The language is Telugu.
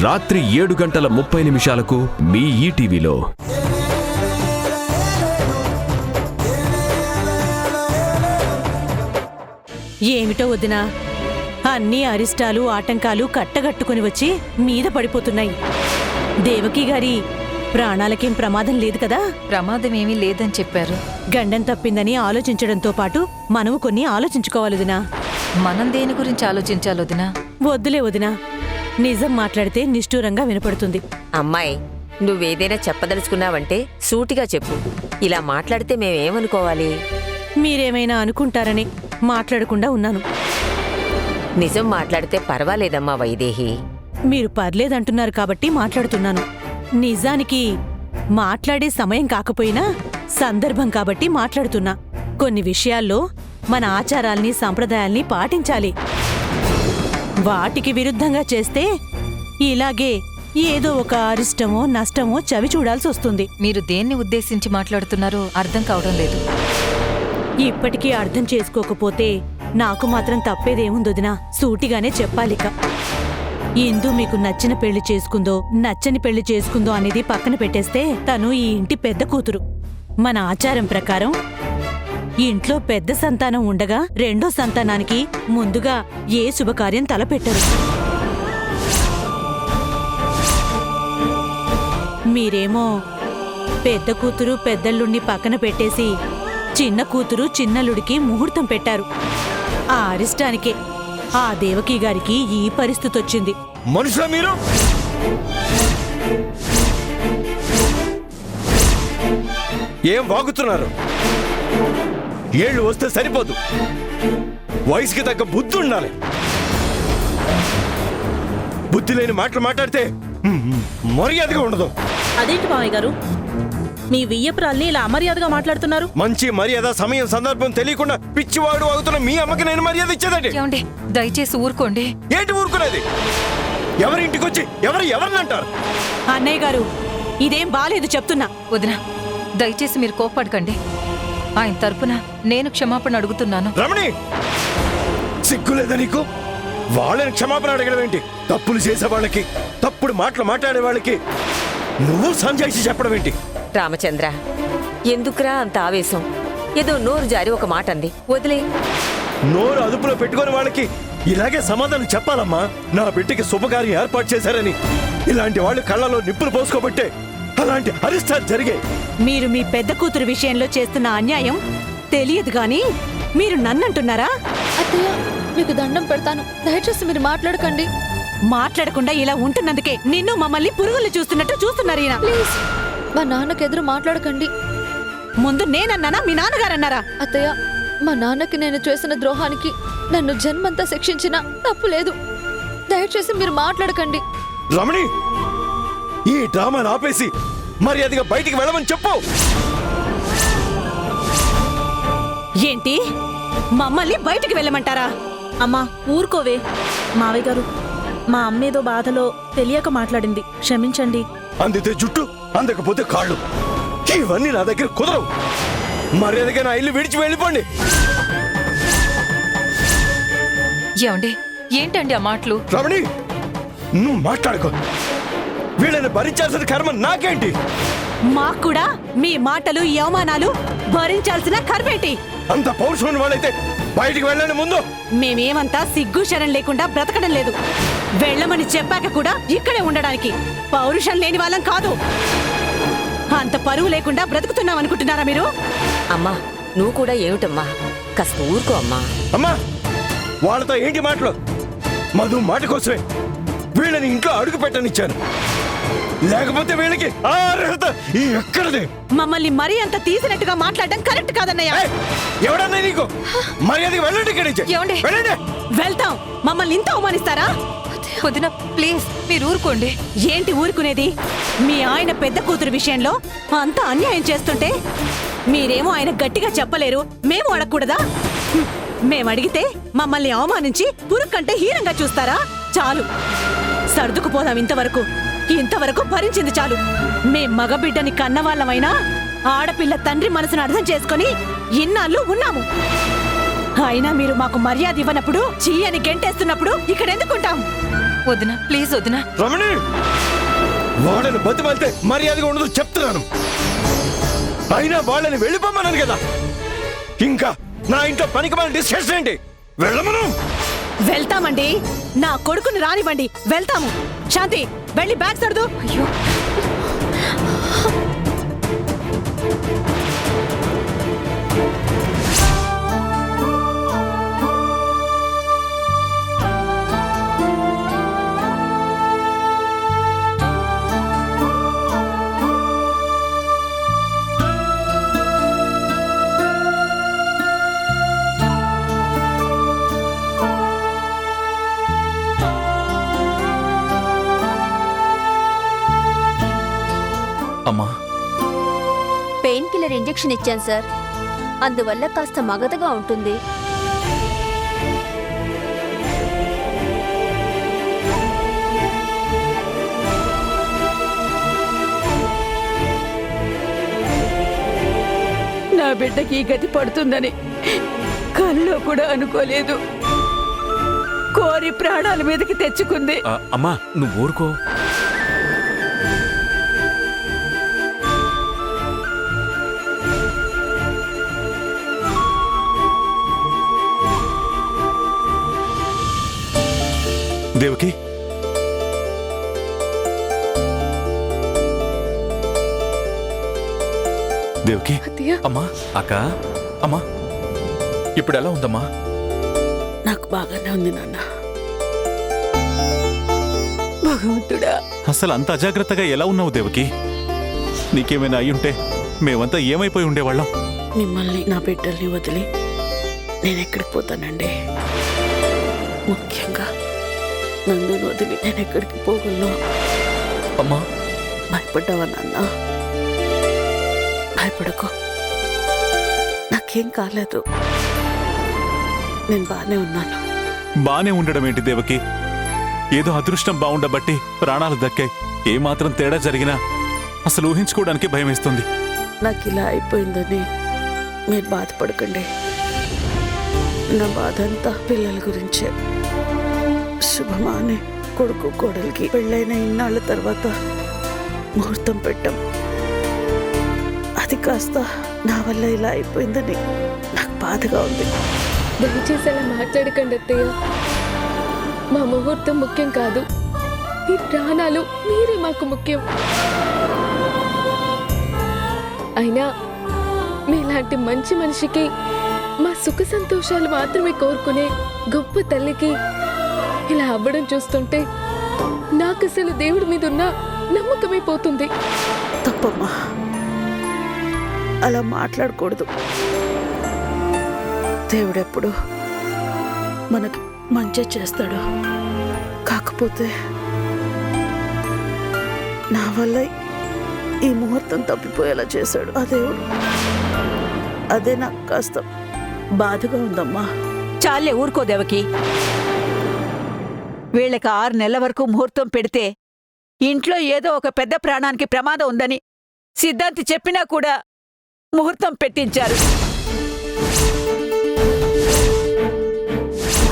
రాత్రి 7:30 మీ ఈటీవీలో. ఏమిటో వదినా, అన్ని అరిష్టాలు ఆటంకాలు కట్టగట్టుకుని వచ్చి మీద పడిపోతున్నాయి. దేవకి గారి ప్రాణాలకేం ప్రమాదం లేదు కదా? ప్రమాదమేమీ లేదని చెప్పారు. గండం తప్పిందని ఆలోచించడంతో పాటు మనము కొన్ని ఆలోచించుకోవాలి వదినా. మనం దేని గురించి ఆలోచించాలి వదినా? వద్దులే వదినా, నిజం మాట్లాడితే నిష్ఠూరంగా వినపడుతుంది. అమ్మాయి, నువ్వేదైనా చెప్పదలుచుకున్నావంటే సూటిగా చెప్పు. ఇలా మాట్లాడితే మేమేమనుకోవాలి? మీరేమైనా అనుకుంటారని మాట్లాడకుండా ఉన్నాను. నిజం మాట్లాడితే పర్వాలేదమ్మా వైదేహి. మీరు పర్లేదంటున్నారు కాబట్టి మాట్లాడుతున్నాను. నిజానికి మాట్లాడే సమయం కాకపోయినా సందర్భం కాబట్టి మాట్లాడుతున్నా. కొన్ని విషయాల్లో మన ఆచారాల్ని సంప్రదాయాల్ని పాటించాలి. వాటికి విరుద్ధంగా చేస్తే ఇలాగే ఏదో ఒక అరిష్టమో నష్టమో చవి చూడాల్సి వస్తుంది. మీరు దేన్ని ఉద్దేశించి మాట్లాడుతున్నారో అర్థం కావడం లేదు. ఇప్పటికీ అర్థం చేసుకోకపోతే నాకు మాత్రం తప్పేదేముందొదినా, సూటిగానే చెప్పాలిక. ఇందు మీకు నచ్చిన పెళ్లి చేసుకుందో నచ్చని పెళ్లి చేసుకుందో అనేది పక్కన పెట్టేస్తే తను ఈ ఇంటి పెద్ద కూతురు. మన ఆచారం ప్రకారం ఇంట్లో పెద్ద సంతానం ఉండగా రెండో సంతానానికి ముందుగా ఏ శుభకార్యం తలపెట్టరు. మీరేమో పెద్ద కూతురు పెద్దల్లుణ్ణి పక్కన పెట్టేసి చిన్న కూతురు చిన్నల్లుడికి ముహూర్తం పెట్టారు. ఆ అరిష్టానికే ఆ దేవకి గారికి ఈ పరిస్థితి వచ్చింది. మనుషుల మీరు ఏం వాగుతున్నారు? ఏళ్ళు వస్తే సరిపోదు, వయసుకి తగ్గ బుద్ధి ఉండాలి. బుద్ధి లేని మాటలు మాట్లాడితే మర్యాదగా ఉండదు. అదేంటి మావయ్య గారు, మీ వియ్యపురాల్ని ఇలా అమర్యాదగా మాట్లాడుతున్నారు? మంచి మర్యాద సమయం సందర్భం తెలియకుండా పిచ్చివాడు అవుతున్న మీ అమ్మకి నేను మర్యాద ఇచ్చేదండి. ఏమండి, దయచేసి ఊరుకోండి. ఏంటి ఊరుకునేది? ఎవరింటికి వచ్చి ఎవరిని అంటారు? అన్నయ్య గారు, ఇదేం బాలేదు చెప్తున్నా. వదినా, దయచేసి మీరు కోప్పడకండి. ఆయన తరపున నేను క్షమాపణ అడుగుతున్నాను. రమణి, సిగ్గులేదా నీకు? వాళ్ళని క్షమాపణ అడగడం ఏంటి? తప్పులు చేసే వాళ్ళకి, తప్పుడు మాటలు మాట్లాడే వాళ్ళకి నువ్వు సంజాయిషి చెప్పడం ఏంటి? రామచంద్ర, ఎందుకురా అంత ఆవేశం? ఏదో నోరు జారి ఒక మాట అంది, వదిలే. నోరు అదుపులో పెట్టుకుని వాళ్ళకి ఇలాగే సమాధానం చెప్పాలమ్మా. నా బిడ్డకి శుభకార్యం ఏర్పాటు చేశారని ఇలాంటి వాళ్ళు కళ్ళలో నిప్పులు పోసుకోబట్టే అలాంటి అరిష్టాలు జరిగాయి. మీరు మీ పెద్ద కూతురు విషయంలో చేస్తున్న అన్యాయం తెలియదు గాని మీరు నన్నంటున్నారా? అత్తయ్య, మీకు దండం పెడతాను, దయచేసి మీరు మాట్లాడకండి. మాట్లాడకుండా ఇలా ఉంటున్నందుకే నిన్ను మమ్మల్ని పురుగులు చూస్తున్నట్టు చూస్తున్నారు ఈయన. ప్లీజ్, మా నాన్నకి ఎదురు మాట్లాడకండి. ముందు నేనన్నానా మీ నాన్నగారన్నారా? అత్తయ్య, మా నాన్నకి నేను చేసిన ద్రోహానికి నన్ను జన్మంతా శిక్షించినా తప్పు లేదు. దయచేసి మీరు మాట్లాడకండి. రమణి, ఈ డ్రామాను ఆపేసి మర్యాదగా బయటికి వెళ్ళమని చెప్పు. ఏంటి, మమ్మల్ని బయటికి వెళ్ళమంటారా? అమ్మా ఊరుకోవే. మావయ్య గారు, మా అమ్మేదో బాధలో తెలియక మాట్లాడింది, క్షమించండి. అందితే జుట్టు, అందకపోతే కాళ్ళు, ఇవన్నీ నా దగ్గర కుదరవు. మర్యాదగా నా ఇల్లు విడిచి వెళ్ళిపోండి. ఏమండి, ఏంటండి ఆ మాటలు? రమణి, నువ్వు మాట్లాడుకో. వీళ్ళని భరించాల్సిన కర్మ నాకేంటి? మాకు కూడా మీ మాటలు ఈ అవమానాలు భరించాల్సిన కర్మేంటి? అంత పౌరుషమైన వాళ్ళైతే బయటికి వెళ్ళండి ముందు. మేమేమంతా సిగ్గు శరం లేకుండా బ్రతకడం లేదు. వెళ్ళమని చెప్పాక కూడా ఇక్కడే ఉండడానికి పౌరుషం లేని వాళ్ళం కాదు. అంత పరువు లేకుండా బ్రతుకుతున్నాం అనుకుంటున్నారా మీరు? అమ్మా, నువ్వు కూడా ఏమిటమ్మా, కాస్త ఊరుకో అమ్మా. అమ్మా, వాళ్ళతో ఏంటి మాటలు? మధు మాట కోసమే వీళ్ళని ఇంట్లో అడుగు పెట్టనిచ్చాను. లేకపోతే వీళ్ళకి ఆ అర్హత ఎక్కడది? మమ్మల్ని మరీ అంత తీసినట్టుగా మాట్లాడడం కరెక్ట్ కాదన్నయ్య. ఎవడన్నా నీకు? మర్యాదగా వెళ్ళండి ఇక్కడి నుంచి. ఏమండి? వెళ్ళండి. వెళ్తాం. మమ్మల్ని ఇంత అవమానిస్తారా? వదినా, ప్లీజ్ మీరు ఊరుకోండి. ఏంటి ఊరుకునేది? మీ ఆయన పెద్ద కూతురు విషయంలో అంత అన్యాయం చేస్తుంటే మీరేమో ఆయన గట్టిగా చెప్పలేరు, మేము అడగకూడదా? మేమడిగితే మమ్మల్ని అవమానించి పురుక్కంటే హీనంగా చూస్తారా? చాలు, సర్దుకుపోదాం. ఇంతవరకు భరించింది చాలు. మేం మగబిడ్డని కన్నవాళ్ళమైనా ఆడపిల్ల తండ్రి మనసును అర్థం చేసుకుని ఇన్నాళ్ళు ఉన్నాము. అయినా మీరు మాకు మర్యాద ఇవ్వనప్పుడు, చీ అని గెంటేస్తున్నప్పుడు ఇక్కడెందుకుంటాం? వదినా ప్లీజ్ వదినా. రమణి, వాళ్ళని బతిమాలితే మర్యాదగా ఉండదు చెప్తున్నాను. అయినా వాళ్ళని వెళ్ళిపోమన్నాను కదా, ఇంకా నా ఇంట్లో పనికి మన డిస్కషన్ ఏంటి? వెళ్ళమను. వెళ్తామండి. నా కొడుకుని రానివ్వండి, వెళ్తాము. శాంతి, వెళ్ళి బ్యాగ్ సర్దు. అయ్యో అమ్మా, పెయిన్ కిల్లర్ ఇంజెక్షన్ ఇచ్చాను సార్, అందువల్ల కాస్త మగతగా ఉంటుంది. నా బిడ్డకి ఈ గతి పడుతుందని కల్లో కూడా అనుకోలేదు. కోరి ప్రాణాల మీదకి తెచ్చుకుంది. అమ్మా నువ్వు ఊరుకో. దేవకి, దేవకి, అమ్మా, అక్క, అమ్మా, ఇప్పుడు ఎలా ఉందమ్మా? నాకు బాగానే ఉంది నాన్న. భగవంతుడా, అసలు అంత అజాగ్రత్తగా ఎలా ఉన్నావు దేవకి? నీకేమైనా అయ్యుంటే మేమంతా ఏమైపోయి ఉండేవాళ్ళం? మిమ్మల్ని, నా బిడ్డల్ని వదిలి నేనెక్కడికి పోతానండి? ముఖ్యంగా నన్ను వదిలి నేనెక్కడికి పోగలను? అమ్మా, భయపడ్డావా నాన్న? భయపడకు, నాకేం కాలేదు. నేను బానే ఉన్నాను. బానే ఉండడం ఏంటి దేవకి? ఏదో అదృష్టం బాగుండబట్టి ప్రాణాలు దక్కాయి. ఏమాత్రం తేడా జరిగినా అసలు ఊహించుకోవడానికి భయమేస్తుంది. నాకు ఇలా అయిపోయిందని మీరు బాధపడకండి. నా బాధ అంతా పిల్లల గురించే. శుభమా అని కొడుకు కోడలికి పెళ్ళైన ఇన్నాళ్ళ తర్వాత ముహూర్తం పెట్టాం. అది కాస్త నా వల్ల ఇలా అయిపోయిందని నాకు బాధగా ఉంది. దయచేసి అలా మాట్లాడకండి అత్తయ్య. మా ముహూర్తం ముఖ్యం కాదు, మీ ప్రాణాలు మీరే మాకు ముఖ్యం. అయినా మీలాంటి మంచి మనిషికి, మా సుఖ సంతోషాలు మాత్రమే కోరుకునే గొప్ప తల్లికి ఇలా అవ్వడం చూస్తుంటే నాకు అసలు దేవుడి మీద ఉన్న నమ్మకమే పోతుంది. తప్పమ్మా, అలా మాట్లాడకూడదు. దేవుడెప్పుడు మనకు మంచి చేస్తాడు. కాకపోతే నా వల్ల ఈ ముహూర్తం తప్పిపోయేలా చేశాడు ఆ దేవుడు. అదే నాకు కాస్త బాధగా ఉందమ్మా. చాలే ఊరుకో దేవకి. వీళ్ళకి 6 నెలల వరకు ముహూర్తం పెడితే ఇంట్లో ఏదో ఒక పెద్ద ప్రాణానికి ప్రమాదం ఉందని సిద్ధాంతి చెప్పినా కూడా ముహూర్తం పెట్టించారు.